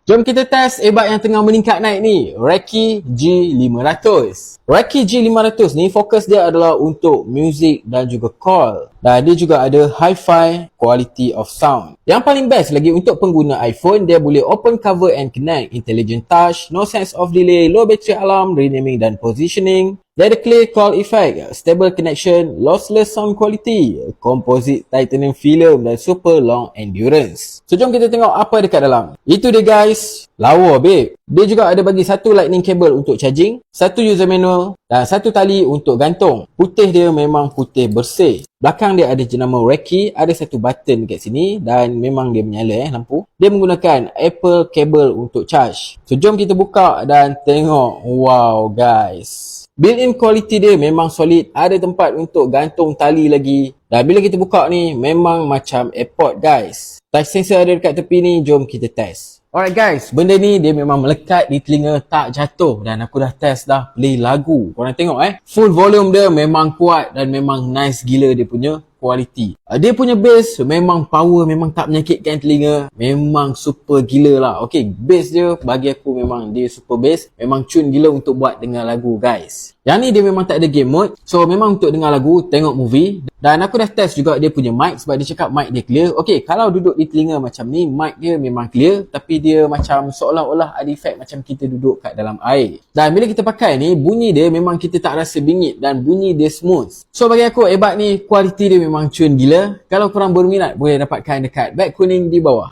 Jom kita test earbud yang tengah meningkat naik ni, Reki G500. Reki G500 ni fokus dia adalah untuk music dan juga call. Dan dia juga ada hi-fi quality of sound. Yang paling best lagi untuk pengguna iPhone, dia boleh open cover and connect, intelligent touch, no sense of delay, low battery alarm, renaming dan positioning. Dia ada clear call effect, stable connection, lossless sound quality, composite titanium film dan super long endurance. So jom kita tengok apa dekat dalam. Itu dia guys, lawa babe. Dia juga ada bagi satu lightning cable untuk charging, satu user manual dan satu tali untuk gantung. Putih dia memang putih bersih. Belakang dia ada jenama Reki, ada satu button dekat sini dan memang dia menyala lampu. Dia menggunakan Apple cable untuk charge. So jom kita buka dan tengok. Wow guys, built-in quality dia memang solid. Ada tempat untuk gantung tali lagi. Dan bila kita buka ni, memang macam airpod guys. Touch sensor ada dekat tepi ni, jom kita test. Alright guys, benda ni dia memang melekat di telinga, tak jatuh. Dan aku dah test dah, play lagu. Korang tengok full volume dia memang kuat dan memang nice gila dia punya quality. Dia punya bass memang power, memang tak menyakitkan telinga. Memang super gila lah. Okay, bass dia bagi aku memang dia super bass. Memang cun gila untuk buat dengar lagu guys. Yang ni dia memang tak ada game mode. So memang untuk dengar lagu, tengok movie. Dan aku dah test juga dia punya mic sebab dia cakap mic dia clear. Okay, kalau duduk di telinga macam ni, mic dia memang clear. Tapi dia macam seolah-olah ada efek macam kita duduk kat dalam air. Dan bila kita pakai ni, bunyi dia memang kita tak rasa bingit dan bunyi dia smooth. So bagi aku earbud ni, kualiti dia memang cun gila. Kalau korang berminat, boleh dapatkan dekat beg kuning di bawah.